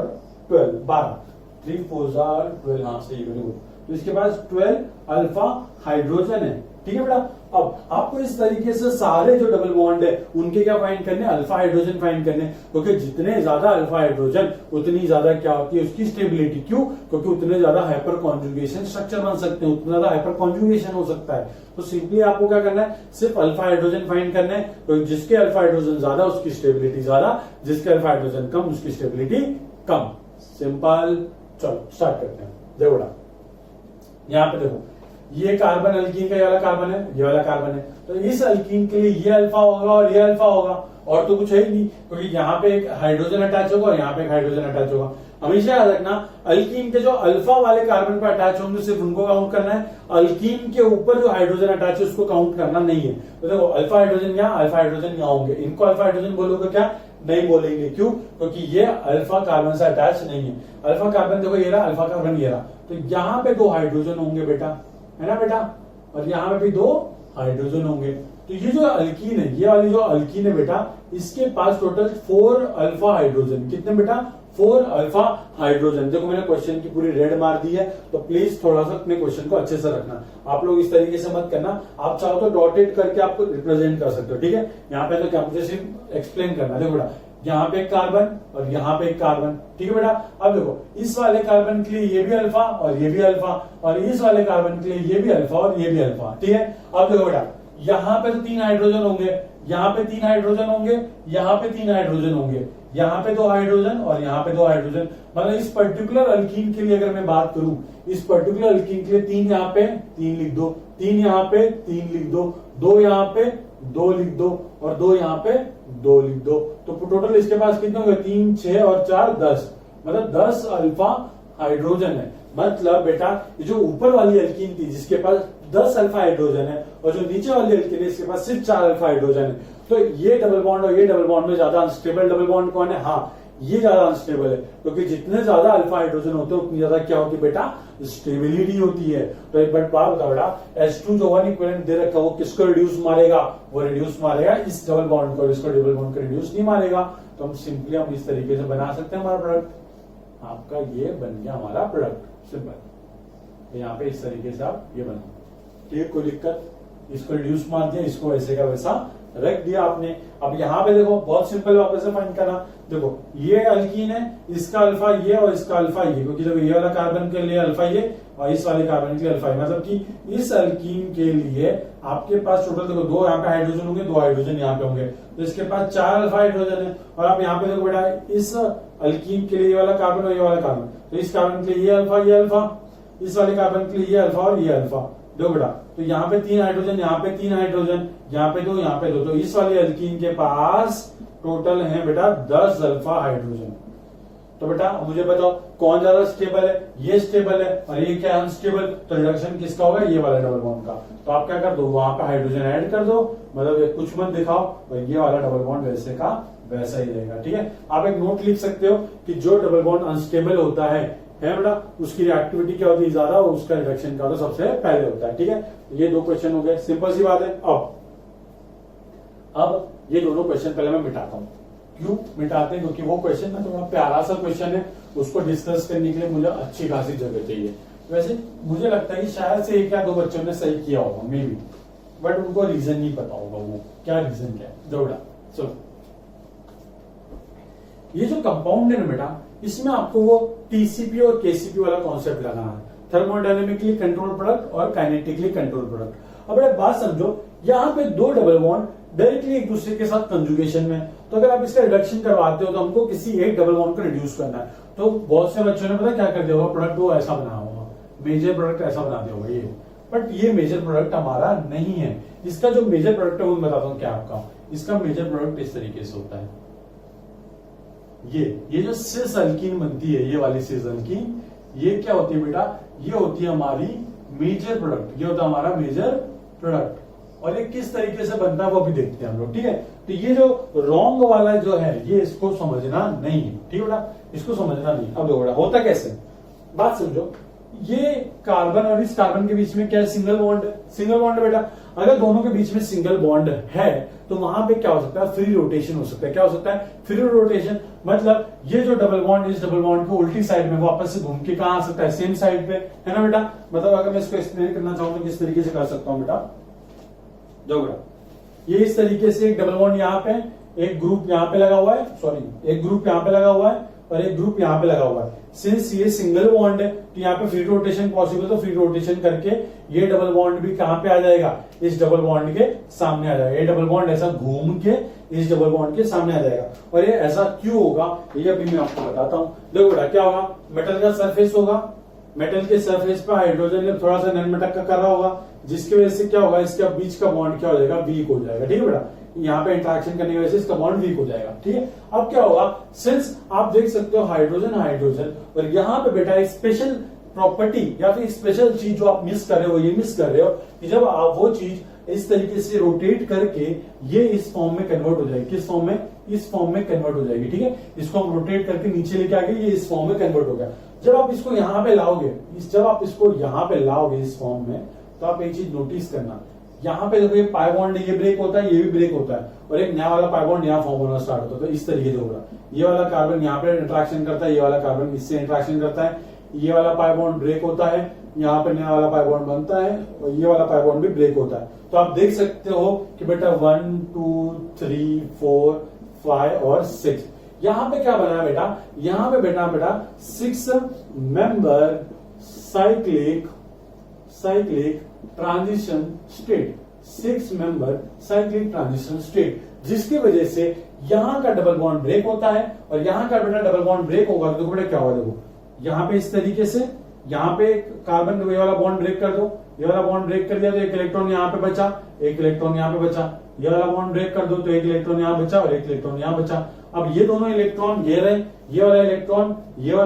Speaker 1: 12 3 4 12, हाँ सही, वेरी गुड। तो इसके पास 12 अल्फा हाइड्रोजन है। ठीक है बेटा, अब आपको इस तरीके से सारे जो डबल बॉन्ड है उनके क्या फाइंड करने, अल्फा हाइड्रोजन फाइंड करने। क्योंकि जितने ज्यादा अल्फा हाइड्रोजन उतनी ज्यादा क्या होती है उसकी स्टेबिलिटी। क्यों? क्योंकि उतने ज्यादा हाइपर कॉन्जुगेशन स्ट्रक्चर बन सकते हैं, उतना ज्यादा हाइपर कॉन्जुगेशन हो सकता है। तो सिंपली आपको क्या करना है, सिर्फ अल्फा हाइड्रोजन फाइंड करना है। तो जिसके अल्फा हाइड्रोजन ज्यादा उसकी स्टेबिलिटी ज्यादा, जिसके अल्फा हाइड्रोजन कम उसकी स्टेबिलिटी कम। सिंपल। चलो स्टार्ट करते हैं। देखो बेटा, यहाँ पे देखो, ये कार्बन अल्कीन का ये वाला कार्बन है, ये वाला कार्बन है। तो इस अल्कीन के लिए ये अल्फा होगा और ये अल्फा होगा, और तो कुछ है ही नहीं। क्योंकि यहाँ पे एक हाइड्रोजन अटैच होगा और यहाँ पे एक हाइड्रोजन अटैच होगा। हमेशा याद रखना, अल्कीन के जो अल्फा वाले कार्बन पर अटैच होंगे सिर्फ उनको काउंट करना है। अल्कीन के ऊपर जो हाइड्रोजन अटैच है उसको काउंट करना नहीं है। तो देखो, अल्फा हाइड्रोजन यहाँ, अल्फा हाइड्रोजन यहाँ होंगे, इनको अल्फा हाइड्रोजन बोलोगे क्या, नहीं बोलेंगे। क्यों? क्योंकि ये अल्फा कार्बन से अटैच नहीं है। अल्फा कार्बन देखो ये रहा, अल्फा कार्बन ये रहा। तो यहाँ पे 2 हाइड्रोजन होंगे बेटा, है ना बेटा, और यहाँ पे भी 2 हाइड्रोजन होंगे। तो ये जो अल्कीन है, ये वाली जो अल्कीन है बेटा, इसके पास टोटल 4 अल्फा हाइड्रोजन। कितने बेटा? 4 अल्फा हाइड्रोजन। देखो मैंने क्वेश्चन की पूरी रेड मार दी है, तो प्लीज थोड़ा सा अपने क्वेश्चन को अच्छे से रखना। आप लोग इस तरीके से मत करना, आप चाहो तो डॉटेड करके आपको रिप्रेजेंट कर सकते हो। ठीक है, यहाँ पे तो क्या मुझे सिर्फ एक्सप्लेन करना। देखो बेटा, यहाँ पे एक कार्बन और यहाँ पे एक कार्बन। ठीक है बेटा, अब देखो, इस वाले कार्बन के लिए ये भी अल्फा और ये भी अल्फा, और इस वाले कार्बन के लिए ये भी अल्फा और ये भी अल्फा। ठीक है, अब देखो बेटा, यहाँ पे तो 3 हाइड्रोजन होंगे, यहाँ पे 3 हाइड्रोजन होंगे, यहाँ पे 3 हाइड्रोजन होंगे, यहाँ पे 2 हाइड्रोजन और यहाँ पे 2 हाइड्रोजन। मतलब इस पर्टिकुलर अल्कीन के लिए अगर मैं बात करूं, इस पर्टिकुलर अल्कीन के लिए 3 यहाँ पे 3 लिख दो, 3 यहाँ पे 3 लिख दो, 2 यहाँ पे 2 लिख दो और 2 यहाँ पे 2 लिख दो। तो टोटल इसके पास कितने होंगे, 3, 6 और 4 10। मतलब 10 अल्फा हाइड्रोजन है। मतलब बेटा ये जो ऊपर वाली एल्कीन थी जिसके पास 10 अल्फा हाइड्रोजन है और जो नीचे वाली एल्कीन है इसके पास सिर्फ 4 अल्फा हाइड्रोजन है, तो ये डबल बॉन्ड और ये डबल बॉन्ड में ज्यादा अनस्टेबल डबल बॉन्ड कौन है? हाँ, ये ज्यादा अनस्टेबल है, क्योंकि जितने ज्यादा अल्फा हाइड्रोजन होते हैं उतनी ज्यादा क्या होती है बेटा? स्टेबिलिटी होती है। तो एक बार बात बताओ बेटा, H2 जो वन इक्विवेलेंट दे रखा है वो किसको रिड्यूस मारेगा? वो रिड्यूस मारेगा इस डबल बॉन्ड को, इसको डबल बॉन्ड को रिड्यूस नहीं मारेगा। तो हम सिंपली हम इस तरीके से बना सकते हैं हमारा प्रोडक्ट। आपका ये बन गया हमारा प्रोडक्ट, सिंपल। यहाँ पे इस तरीके से आप ये बनाओ, ठीक है, कोई दिक्कत? इसको रिड्यूस मार दिया, इसको वैसे का वैसा रख दिया आपने। अब यहाँ पे देखो बहुत सिंपल वापस से फाइंड करना। देखो ये अल्कीन है, इसका अल्फा ये और इसका अल्फा ये, क्योंकि देखो ये वाला कार्बन के लिए अल्फा ये और इस वाले कार्बन के लिए अल्फा ये, मतलब कि इस अल्कीन के लिए आपके पास टोटल देखो 2 यहाँ पे हाइड्रोजन होंगे, 2 हाइड्रोजन यहाँ पे होंगे, तो इसके पास 4 अल्फा हाइड्रोजन है। और आप यहाँ पे देखो बेटा इस अल्कीन के लिए ये वाला कार्बन और ये वाला कार्बन, तो इस कार्बन के लिए ये अल्फा, इस वाले कार्बन के लिए ये अल्फा और ये अल्फा। देखो बेटा तो यहाँ पे 3 हाइड्रोजन, यहाँ पे 3 हाइड्रोजन, यहाँ पे 2, यहाँ पे 2, तो इस वाले एल्कीन के पास टोटल है बेटा 10 अल्फा हाइड्रोजन। तो बेटा मुझे बताओ कौन ज्यादा स्टेबल है? ये स्टेबल है और ये क्या अनस्टेबल? तो रिडक्शन किसका होगा? ये वाला डबल बॉन्ड का। तो आप क्या कर दो, वहां पे हाइड्रोजन ऐड कर दो, मतलब ये कुछ मत दिखाओ, और ये वाला डबल बॉन्ड वैसे का वैसा ही रहेगा, ठीक है। आप एक नोट लिख सकते हो कि जो डबल बॉन्ड अनस्टेबल होता है बेटा, उसकी रिएक्टिविटी क्या होती है? ज्यादा, और उसका रिडक्शन का तो सबसे पहले होता है, ठीक है। ये 2 क्वेश्चन हो गए, सिंपल सी बात है। अब ये दोनों क्वेश्चन पहले मैं मिटाता हूं। क्यों मिटाते हैं? क्योंकि वो क्वेश्चन ना थोड़ा प्यारा सा क्वेश्चन है, उसको डिस्कस करने के लिए मुझे अच्छी खासी जगह चाहिए। वैसे मुझे लगता है कि शायद से 1 या 2 बच्चों ने सही किया होगा, मे बी, बट उनको रीजन नहीं पता होगा वो क्या रीजन क्या है। दौड़ा चलो, ये जो कंपाउंड है ना बेटा, इसमें आपको वो टीसीपी और केसीपी वाला कॉन्सेप्ट लगाना है, थर्मोडायनेमिकली कंट्रोल प्रोडक्ट और काइनेटिकली कंट्रोल प्रोडक्ट। अब एक बात समझो, यहाँ पे 2 डबल बॉन्ड डायरेक्टली एक दूसरे के साथ कंजुगेशन में, तो अगर आप इसका रिडक्शन करवाते हो तो हमको किसी एक डबल बॉन्ड को रिड्यूस करना है। तो बहुत से बच्चों ने पता क्या कर दिया होगा, प्रोडक्ट वो ऐसा बनाया होगा, मेजर प्रोडक्ट ऐसा बना दिया होगा ये, बट ये मेजर प्रोडक्ट हमारा नहीं है। इसका जो मेजर प्रोडक्ट है वो मैं बताता हूँ क्या आपका। इसका मेजर प्रोडक्ट इस तरीके से होता है, ये जो सिस अल्कीन बनती है, ये वाली सिस अल्कीन, ये क्या होती है बेटा? ये होती है हमारी मेजर प्रोडक्ट, ये होता है हमारा मेजर प्रोडक्ट। और ये किस तरीके से बनता है वो भी देखते हैं हम लोग, ठीक है। तो ये जो रॉन्ग वाला जो है, ये इसको समझना नहीं है, ठीक है बेटा, इसको समझना नहीं। अब देखो बेटा होता कैसे, बात समझो। ये कार्बन और इस कार्बन के बीच में क्या है? सिंगल बॉन्ड है, सिंगल बॉन्ड है बेटा। अगर दोनों के बीच में सिंगल बॉन्ड है तो वहां पे क्या हो सकता है? फ्री रोटेशन हो सकता है। क्या हो सकता है? Free rotation. मतलब ये जो डबल बॉन्ड, इस डबल बॉन्ड को उल्टी साइड में वापस से घूम के कहां आ सकता है? सेम साइड पे, है ना बेटा। मतलब अगर मैं इसको एक्सप्लेन करना चाहूं तो किस तरीके से कर सकता हूं बेटा? देखो बेटा, ये इस तरीके से एक डबल बॉन्ड यहाँ पे, एक ग्रुप यहाँ पे लगा हुआ है, सॉरी एक ग्रुप यहाँ पे लगा हुआ है और एक ग्रुप यहाँ पे लगा हुआ है। सिंस ये सिंगल बॉन्ड है तो यहाँ पे फ्री रोटेशन पॉसिबल, तो फ्री रोटेशन करके ये डबल बॉन्ड भी कहां पे आ जाएगा? इस डबल बॉन्ड के सामने आ जाएगा। ये डबल बॉन्ड ऐसा घूम के इस डबल बॉन्ड के सामने आ जाएगा। और ये ऐसा क्यों होगा ये अभी मैं आपको बताता हूं। देखो बेटा क्या होगा, मेटल का सरफेस होगा, मेटल के सरफेस पर हाइड्रोजन थोड़ा सा नॉन मेटल का कर रहा होगा, जिसकी वजह से क्या होगा, इसका बीच का बॉन्ड क्या हो जाएगा? वीक हो जाएगा, ठीक है बेटा। यहाँ पे इंटरेक्शन करने की वजह से इसका बॉन्ड वीक हो जाएगा, ठीक है। अब क्या होगा, सिंस आप देख सकते हो हाइड्रोजन हाइड्रोजन, और यहाँ पे बेटा एक स्पेशल प्रॉपर्टी या फिर स्पेशल चीज जो आप मिस कर रहे हो, ये मिस कर रहे हो कि जब आप वो चीज इस तरीके से रोटेट करके ये इस फॉर्म में कन्वर्ट हो जाएगी। किस फॉर्म में? इस फॉर्म में कन्वर्ट हो जाएगी, ठीक है। इसको हम रोटेट करके नीचे लेके आ गए, ये इस फॉर्म में कन्वर्ट हो गया। जब आप इसको यहाँ पे लाओगे, जब आप इसको यहाँ पे लाओगे इस फॉर्म में, तो आप एक चीज नोटिस करना, यहाँ पे देखो ये पाई बॉन्ड ये ब्रेक होता है, ये भी ब्रेक होता है, और एक नया वाला पाई बॉन्ड यहाँ फॉर्म होना स्टार्ट होता है। तो इस तरीके से होगा, ये वाला कार्बन यहाँ पे इंट्रैक्शन करता है, ये वाला कार्बन इससे इंट्रैक्शन करता है, ये वाला पाई बॉन्ड ब्रेक होता है, यहाँ पे नया वाला पाई बॉन्ड बनता है, और ये वाला पाई बॉन्ड भी ब्रेक होता है। तो आप देख सकते हो कि बेटा 1 2 3 4 5 और 6, यहाँ पे क्या बना है बेटा? यहाँ पे बेटा 6 member cyclic transition state, 6 member cyclic transition state, जिसकी वजह से यहां का डबल बॉन्ड ब्रेक होता है, और यहां का बेटा डबल बॉन्ड ब्रेक होगा तो बेटा क्या होगा? देखो यहाँ पे इस तरीके से, यहाँ पे कार्बन ये वाला बॉन्ड ब्रेक कर दो, ये वाला बॉन्ड ब्रेक कर दिया तो एक इलेक्ट्रॉन यहाँ पे बचा, एक इलेक्ट्रॉन यहाँ पे बचा। ये वाला बॉन्ड ब्रेक कर दो तो एक इलेक्ट्रॉन यहाँ बचा और एक इलेक्ट्रॉन यहाँ बचा। अब ये दोनों इलेक्ट्रॉन ये रहे, ये वाला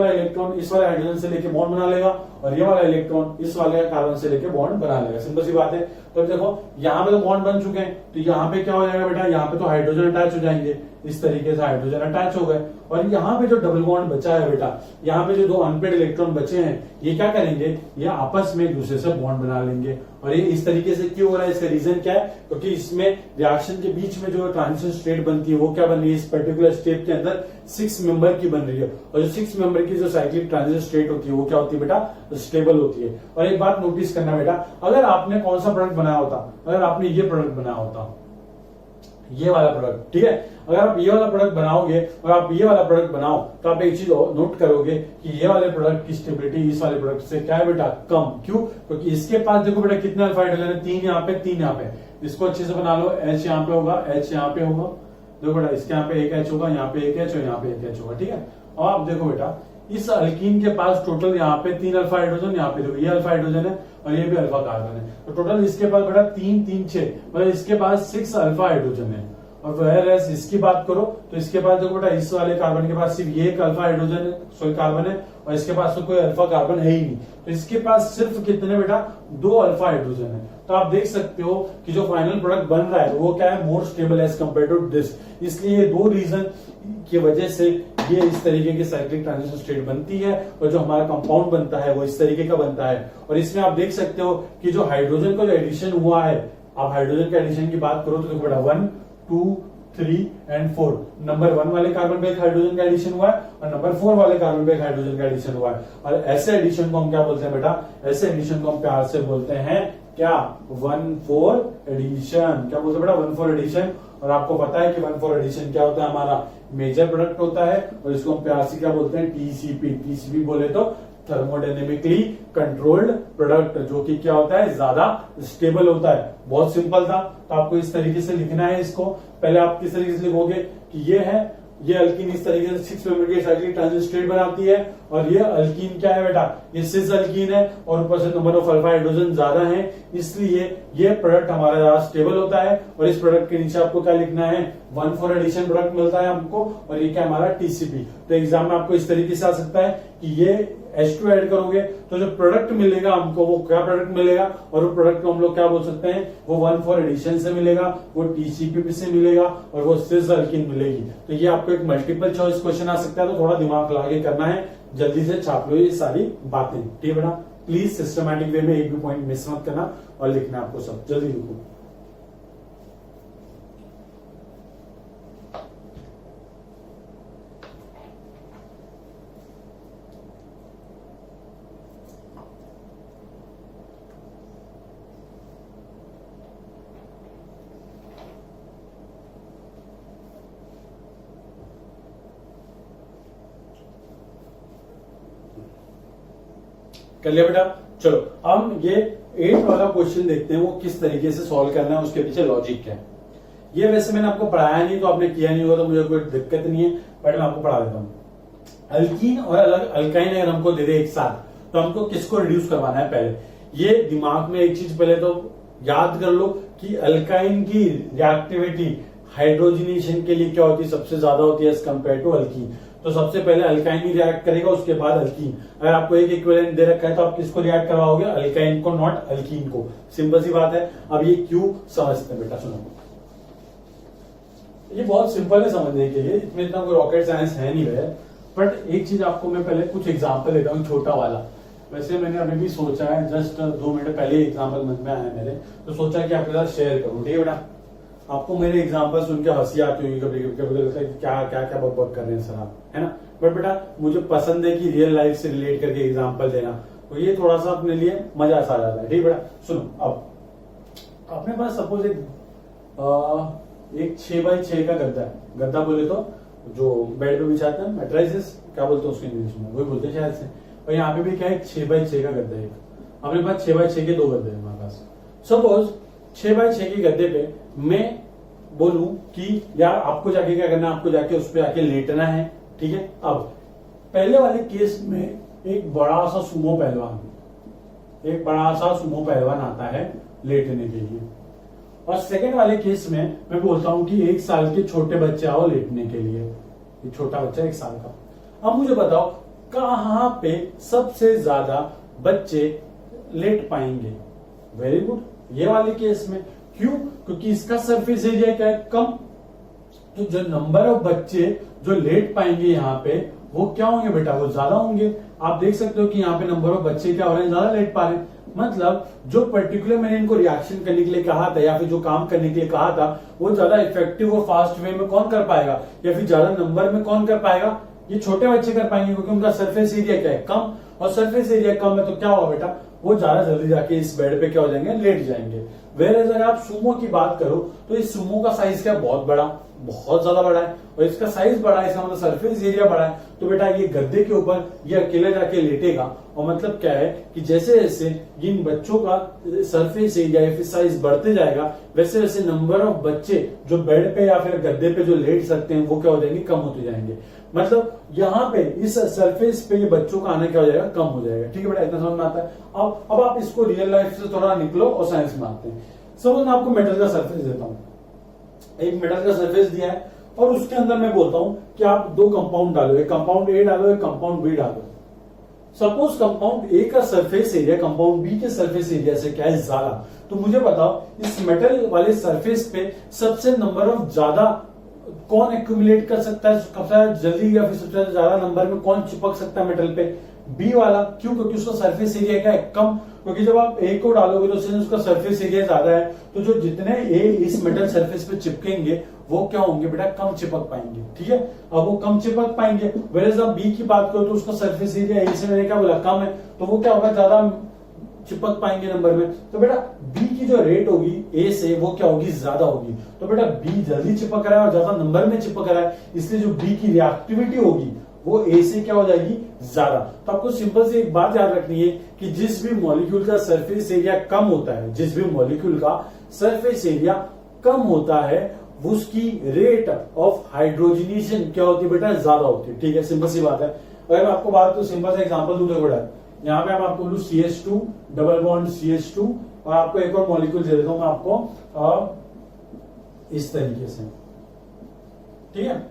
Speaker 1: इलेक्ट्रॉन इस वाले हाइड्रोजन से लेके बॉन्ड बना लेगा और ये वाला इलेक्ट्रॉन इस वाले कार्बन से लेके बॉन्ड बना लेगा। सिंपल सी बात है। तो देखो यहाँ पे तो बॉन्ड बन चुके हैं, तो यहाँ पे क्या हो जाएगा बेटा, यहाँ पे तो हाइड्रोजन अटैच हो जाएंगे, इस तरीके से हाइड्रोजन अटैच हो गए। और यहाँ पे जो डबल बॉन्ड बचा है बेटा, यहाँ पे जो दो अनपेड इलेक्ट्रॉन बचे हैं, ये क्या करेंगे, ये आपस में एक दूसरे से बॉन्ड बना लेंगे। और ये इस तरीके से क्यों हो रहा है, इसका रीजन क्या है, क्योंकि इसमें रिएक्शन के बीच में जो ट्रांजिशन स्टेट बनती है वो क्या बन रही है, इस पर्टिकुलर स्टेप के अंदर 6 मेंबर की बन रही है। और जो 6 मेंबर की जो साइक्लिक ट्रांजिशन स्टेट होती है वो क्या होती है बेटा, स्टेबल होती है। और एक बात नोटिस करना बेटा, अगर आपने कौन सा प्रोडक्ट बनाया होता, अगर आपने ये प्रोडक्ट बनाया होता, ये वाला प्रोडक्ट, ठीक है, अगर आप ये वाला प्रोडक्ट बनाओगे और आप ये वाला प्रोडक्ट बनाओ तो आप एक चीज नोट करोगे कि ये वाले प्रोडक्ट की स्टेबिलिटी इस वाले प्रोडक्ट से क्या है बेटा, कम। क्यों, क्योंकि इसके पास देखो बेटा कितने अल्फा हाइड्रोजन है, 3 यहाँ पे 3 यहाँ पे। इसको अच्छे से बना लो, H यहाँ पे होगा, H यहाँ पे होगा, देखो बेटा इसके यहाँ पे एक H होगा, यहाँ पे एक H और यहाँ पे एक H होगा, ठीक है। अब आप देखो बेटा इस अल्कीन के पास टोटल यहाँ पे 3 अल्फा हाइड्रोजन, यहाँ पे देखो ये अल्फा हाइड्रोजन है और ये भी अल्फा कार्बन है, तो टोटल इसके पास बेटा 3 3 6, मतलब इसके पास 6 अल्फा हाइड्रोजन है। और whereas इसकी बात करो तो इसके पास देखो बेटा इस वाले कार्बन के पास सिर्फ ये एक अल्फा हाइड्रोजन है, सॉरी कार्बन है, और इसके पास तो कोई अल्फा कार्बन है ही नहीं। तो इसके पास सिर्फ कितने बेटा, 2 अल्फा हाइड्रोजन है। तो आप देख सकते हो कि जो फाइनल प्रोडक्ट बन रहा है वो क्या है, more stable as compare to this. इसलिए ये 2 रीजन की वजह से ये इस तरीके की साइक्लिक ट्रांजिशन स्टेट बनती है और जो हमारा कंपाउंड बनता है वो इस तरीके का बनता है। और इसमें आप देख सकते हो कि जो हाइड्रोजन का जो एडिशन हुआ है, आप हाइड्रोजन के एडिशन की बात करो तो देखो बेटा 1 2 3 एंड 4, नंबर 1 वाले कार्बन पे एक हाइड्रोजन का एडिशन हुआ है और नंबर 4 वाले कार्बन पे एक हाइड्रोजन का एडिशन हुआ है। और ऐसे एडिशन को हम क्या बोलते हैं बेटा, ऐसे एडिशन को हम प्यार से बोलते हैं क्या, 1,4 एडिशन। क्या बोलते हैं बेटा, 1,4 एडिशन। और आपको पता है कि 1,4 एडिशन क्या होता है, हमारा मेजर प्रोडक्ट होता है और इसको हम प्यार से क्या बोलते हैं, टीसीपी। टीसीपी बोले तो थर्मोडायनेमिकली कंट्रोल्ड प्रोडक्ट, जो कि क्या होता है, ज्यादा स्टेबल होता है। बहुत सिंपल था, तो आपको इस तरीके से लिखना है इसको। पहले आप किस तरीके से लिखोगे कि ये है, ये अल्कीन इस तरीके से 6 मेंबर की साइक्लिक ट्रांजिशन स्टेट बनाती है और ये अल्कीन क्या है बेटा, ये सिस अल्कीन है और ऊपर से नंबर ऑफ अल्फा हाइड्रोजन ज्यादा है, इसलिए ये प्रोडक्ट हमारा ज्यादा स्टेबल होता है। और इस प्रोडक्ट के नीचे आपको क्या लिखना है, 1,4 एडिशन प्रोडक्ट मिलता है हमको और ये क्या हमारा टीसीपी। तो एग्जाम में आपको इस तरीके से आ सकता है कि ये H2 ऐड करोगे तो जो प्रोडक्ट मिलेगा हमको वो क्या प्रोडक्ट मिलेगा, और वो प्रोडक्ट को हम लोग क्या बोल सकते हैं, वो 1,4 एडिशन से मिलेगा, वो टीसीपी से मिलेगा और वो सिस अल्कीन मिलेगी। तो ये आपको एक मल्टीपल चॉइस क्वेश्चन आ सकता है, तो थोड़ा दिमाग लगा के करना है, जल्दी से छाप लो ये सारी बातें, ठीक है बेटा। प्लीज सिस्टमैटिक वे में एक भी पॉइंट मिस मत करना और लिखना आपको सब, जल्दी लिखो। कर लिया बेटा। चलो हम ये 8 वाला क्वेश्चन देखते हैं, वो किस तरीके से सॉल्व करना है, उसके पीछे लॉजिक क्या है। ये वैसे मैंने आपको पढ़ाया नहीं, तो आपने किया नहीं होगा तो मुझे कोई दिक्कत नहीं है, बट मैं आपको पढ़ा देता हूँ। अल्कीन और अल्काइन अगर हमको दे दे एक साथ, तो हमको किसको रिड्यूस करवाना है, पहले ये दिमाग में एक चीज पहले तो याद कर लो कि अल्काइन की रिएक्टिविटी हाइड्रोजनेशन के लिए क्या होती है, सबसे ज्यादा होती है एज कम्पेयर टू अल्कीन। तो सबसे पहले अल्काइन ही रिएक्ट करेगा, उसके बाद अल्कीन। अगर आपको एक इक्विवेलेंट दे रखा है तो आप किसको रिएक्ट करवाओगे, अल्काइन को, नॉट अल्कीन को। सिंपल सी बात है। अब ये क्यों समझते हैं बेटा, सुनो, ये बहुत सिंपल है समझने के लिए, इसमें इतना कोई रॉकेट साइंस है नहीं है। बट एक चीज आपको मैं पहले कुछ एग्जाम्पल देता हूँ, छोटा वाला। वैसे मैंने अभी भी सोचा है, जस्ट 2 मिनट पहले एग्जाम्पल मन में आया मेरे, तो सोचा कि आपके साथ शेयर करूँ, ठीक है बेटा। आपको मेरे एग्जाम्पल सुन के हंसी आती होगी कभी कभी, लगता है कि क्या क्या क्या बक कर रहे हैं सर आप, है ना। बट बेटा मुझे पसंद है कि रियल लाइफ से रिलेट करके एग्जाम्पल देना, तो ये थोड़ा सा अपने लिए मजा सा आ जाता है, ठीक है बेटा। सुनो, अब अपने पास सपोज एक 6x6 का गद्दा है। गद्दा बोले तो जो बेड पे बिछाते हैं, मैट्रेसेस, क्या बोलते हैं उसको इंग्लिश में, वही बोलते हैं शायद से। और यहाँ पे भी क्या है, 6x6 का गद्दा है। अपने पास 6x6 के 2 गद्दे हैं हमारे पास। सपोज 6x6 के गद्दे पे मैं बोलूं कि यार आपको जाके क्या करना है, आपको जाके उस पर आके लेटना है, ठीक है। अब पहले वाले केस में एक बड़ा सा सुमो पहलवान, एक बड़ा सा सुमो पहलवान आता है लेटने के लिए, और सेकंड वाले केस में मैं बोलता हूं कि 1 साल के छोटे बच्चे आओ लेटने के लिए, ये छोटा बच्चा 1 साल का। अब मुझे बताओ कहां पे सबसे ज्यादा बच्चे लेट पाएंगे? वेरी गुड, ये वाले केस में। क्यों? क्योंकि इसका सरफेस एरिया क्या है? कम। तो जो नंबर ऑफ बच्चे जो लेट पाएंगे यहाँ पे वो क्या होंगे बेटा? वो ज्यादा होंगे। आप देख सकते हो कि यहाँ पे नंबर ऑफ बच्चे क्या हो रहे हैं? ज्यादा लेट पा रहे हैं। मतलब जो पर्टिकुलर मैंने इनको रिएक्शन करने के लिए कहा था या फिर जो काम करने के लिए कहा था वो ज्यादा इफेक्टिव और फास्ट वे में कौन कर पाएगा, या फिर ज्यादा नंबर में कौन कर पाएगा? ये छोटे बच्चे कर पाएंगे, क्योंकि उनका सरफेस एरिया क्या है? कम। और सरफेस एरिया कम है तो क्या होगा बेटा? वो ज्यादा जल्दी जाके इस बेड पे क्या हो जाएंगे? लेट जाएंगे। वेयर अगर आप सुमो की बात करो तो इस सुमो का साइज क्या? बहुत बड़ा, बहुत ज्यादा बड़ा है, और इसका साइज बड़ा है, इसका मतलब सरफेस एरिया बड़ा है। तो बेटा ये गद्दे के ऊपर ये अकेले जाके लेटेगा, और मतलब क्या है कि जैसे जैसे इन बच्चों का सरफेस एरिया या फिर साइज बढ़ते जाएगा वैसे वैसे नंबर ऑफ बच्चे जो बेड पे या फिर गद्दे पे जो लेट सकते हैं वो क्या हो जाएंगे? कम होते जाएंगे। मतलब यहाँ पे इस सरफेस पे ये बच्चों का आना क्या हो जाएगा? कम हो जाएगा। ठीक है बेटा, इतना समझ में आता है। अब आप इसको रियल लाइफ से थोड़ा निकलो और साइंस में आते हैं। सपोज मैं आपको मेटल का सरफेस देता हूँ, एक मेटल का सरफेस दिया है, और उसके अंदर मैं बोलता हूं कि आप 2 कंपाउंड डालो, एक कंपाउंड ए डालो, एक कंपाउंड बी डालो। सपोज कंपाउंड ए का सरफेस एरिया कंपाउंड बी के सरफेस एरिया से क्या है? ज्यादा। तो मुझे बताओ इस मेटल वाले सरफेस पे सबसे नंबर ऑफ ज्यादा कौन एक्यूमुलेट कर सकता है? सबसे जल्दी या फिर सबसे ज्यादा नंबर में कौन चिपक सकता है मेटल पे? बी वाला। क्यों? क्योंकि उसका सरफेस एरिया क्या है? कम। क्योंकि जब आप ए को डालोगे तो उसका सरफेस एरिया ज्यादा है, तो जो जितने ए इस मेटल सरफेस पे चिपकेंगे वो क्या होंगे बेटा? कम चिपक पाएंगे। ठीक है, अब वो कम चिपक पाएंगे। वेयर आप बी की बात करो तो उसका सरफेस एरिया ए से मैंने क्या बोला? कम है, तो वो क्या होगा? ज्यादा चिपक पाएंगे नंबर में। तो बेटा बी की जो रेट होगी ए से वो क्या होगी? ज्यादा होगी। तो बेटा बी जल्दी चिपक रहा है और ज्यादा नंबर में चिपक रहा है, इसलिए जो बी की रिएक्टिविटी होगी वो ए से क्या हो जाएगी? ज्यादा। तो आपको सिंपल से एक बात याद रखनी है कि जिस भी मॉलिक्यूल का सरफेस एरिया कम होता है, जिस भी मॉलिक्यूल का सरफेस एरिया कम होता है उसकी रेट ऑफ हाइड्रोजनेशन क्या होती है बेटा? ज्यादा होती है। ठीक है, सिंपल सी बात है। अगर मैं आपको बात तो सिंपल सा एग्जांपल दूं, देखो बेटा यहाँ पे मैं आपको बोलूं CH2 डबल बॉन्ड CH2, और आपको एक और मॉलिक्यूल दे देता हूं मैं आपको इस तरीके से। ठीक है,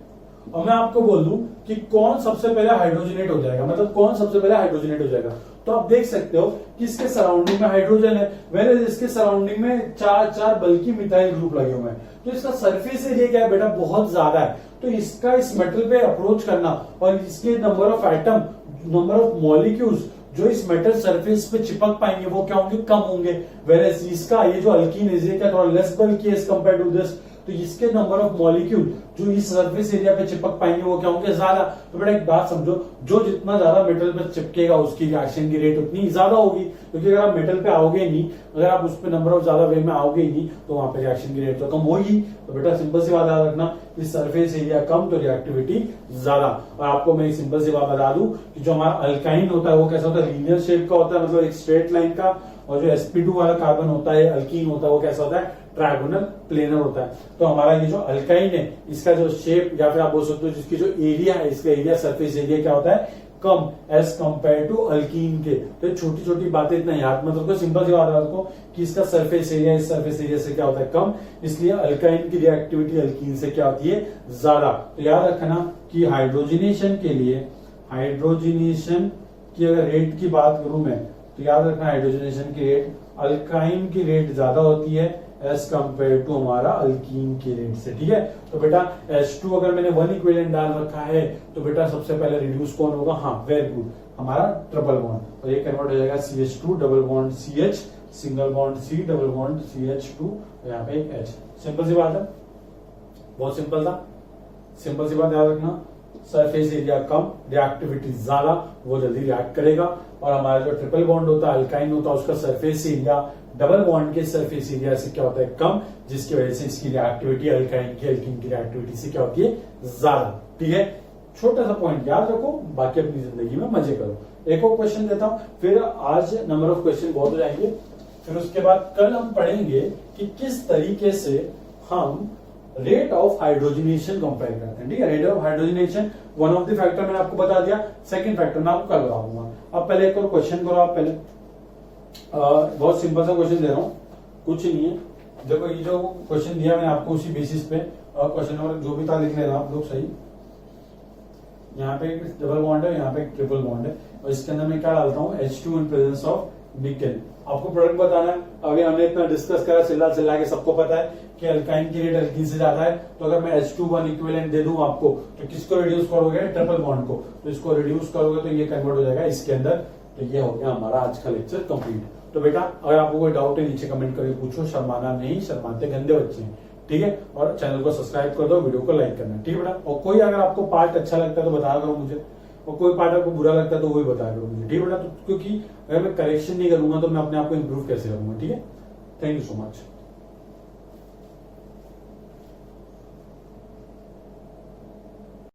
Speaker 1: और मैं आपको बोल दूं कि कौन सबसे पहले हाइड्रोजनेट हो जाएगा, मतलब कौन सबसे पहले हाइड्रोजनेट हो जाएगा। तो आप देख सकते हो कि इसके सराउंडिंग में हाइड्रोजन है, वेयर इसके सराउंडिंग में 4 बल्कि मिथाइल ग्रुप लगे हुए हैं। तो इसका सरफेस एरिया क्या है बेटा? बहुत ज्यादा है। तो इसका इस मेटल पे अप्रोच करना और इसके number of atom, number of molecules जो इस मेटल सरफेस पे चिपक पाएंगे वो क्या होंगे? कम होंगे। वेयर इसका ये जो अल्कीन है क्या थोड़ा लेस बल्कि एज कंपेयर टू दिस, तो इसके नंबर ऑफ मॉलिक्यूल जो इस सरफेस एरिया पे चिपक पाएंगे वो क्या होंगे? ज्यादा। तो बेटा एक बात समझो, जो जितना ज्यादा मेटल पे चिपकेगा उसकी रिएक्शन की रेट उतनी ज्यादा होगी, क्योंकि अगर आप मेटल पे आओगे नहीं, अगर आप उस पर नंबर ऑफ ज्यादा वे में आओगे ही नहीं तो वहां पे रिएक्शन की रेट तो कम होगी। तो बेटा सिंपल सी बात याद रखना, इस सरफेस एरिया कम तो रिएक्टिविटी ज्यादा। और आपको मैं सिंपल सी बात बता दूं कि जो हमारा अल्काइन होता है वो कैसा होता है? लीनियर शेप का होता है, मतलब एक स्ट्रेट लाइन का, और जो sp2 वाला कार्बन होता है अल्कीन होता है वो कैसा होता है? ट्रायगोनल प्लेनर होता है। तो हमारा ये जो अल्काइन है इसका जो शेप या फिर आप बोल सकते हो जिसकी जो एरिया है, इसका एरिया सरफेस एरिया क्या होता है? कम, एज कंपेयर टू अल्कीन के। तो छोटी छोटी बातें इतना याद मत रखो, सिंपल सी बात रखो कि इसका सरफेस एरिया इस सरफेस एरिया से क्या होता है? कम, इसलिए अल्काइन की रिएक्टिविटी अल्कीन से क्या होती है? ज्यादा। तो याद रखना कि हाइड्रोजनेशन के लिए, हाइड्रोजनेशन की अगर रेट की बात करूं मैं तो याद रखना हाइड्रोजनेशन की रेट अल्काइन की रेट ज्यादा होती है एज कंपेयर टू हमारा अल्कीन की रेट से। ठीक है, तो बेटा H2 अगर मैंने 1 इक्विवेलेंट डाल रखा है तो बेटा सबसे पहले रिड्यूस कौन होगा? हाँ वेरी गुड, हमारा ट्रिपल बॉन्ड, और ये कन्वर्ट हो जाएगा CH2 double bond CH, single bond C double bond CH2, यहाँ पे एक H। सिंपल सी बात है, बहुत सिंपल था। सिंपल सी बात याद रखना, सरफेस एरिया कम, रिएक्टिविटी ज्यादा, वो जल्दी रिएक्ट करेगा। और हमारा जो ट्रिपल बॉन्ड होता है अल्काइन होता है उसका सरफेस एरिया डबल बॉन्ड के सरफेस एरिया से क्या होता है? कम, जिसकी वजह से इसकी रिएक्टिविटी अल्काइन की अल्कीन की रिएक्टिविटी से क्या होती है? ज्यादा। ठीक है, छोटा सा पॉइंट याद रखो, बाकी अपनी जिंदगी में मजे करो। एक और क्वेश्चन देता हूं, फिर आज नंबर ऑफ क्वेश्चन बहुत हो जाएंगे। फिर उसके बाद कल हम पढ़ेंगे कि किस तरीके से हम रेट ऑफ हाइड्रोजनेशन कंपेयर करते हैं। ठीक है, rate of hydrogenation one of the factor मैंने आपको बता दिया, सेकंड फैक्टर मैं आपको कल बताऊंगा। अब पहले एक और क्वेश्चन करो आप पहले। बहुत सिंपल सा क्वेश्चन दे रहा हूँ, कुछ नहीं है। देखो ये जो क्वेश्चन दिया मैंने आपको उसी बेसिस पे, और क्वेश्चन नंबर जो भी था लिख लेना आप लोग सही। यहाँ पे एक डबल बॉन्ड है, यहाँ पे एक ट्रिपल बॉन्ड है, और इसके अंदर मैं क्या डालता हूँ H2 in presence of nickel. आपको प्रोडक्ट बताना है। अभी हमने इतना डिस्कस करा चिल्ला के, सबको पता है कि अल्काइन की रेट अल्कीन से ज्यादा है, तो अगर मैं H2 इक्विवेलेंट दे दूं आपको, तो किसको रिड्यूस करोगे? ट्रिपल बॉन्ड को। तो इसको रिड्यूस करोगे तो ये कन्वर्ट हो जाएगा इसके अंदर। तो ये हो गया हमारा आज का लेक्चर कंप्लीट। तो बेटा अगर आपको कोई डाउट है नीचे कमेंट करके पूछो, शर्माना नहीं, शर्माते गंदे बच्चे हैं, ठीक है। और चैनल को सब्सक्राइब कर दो, वीडियो को लाइक करना, ठीक है बेटा। और कोई अगर आपको पार्ट अच्छा लगता है तो बताया करो मुझे, और कोई पार्ट आपको बुरा लगता है तो वही बताया करो मुझे, ठीक है बेटा। तो क्योंकि अगर मैं करेक्शन नहीं करूंगा तो मैं अपने आप को इम्प्रूव कैसे करूंगा, ठीक है। Thank you so much.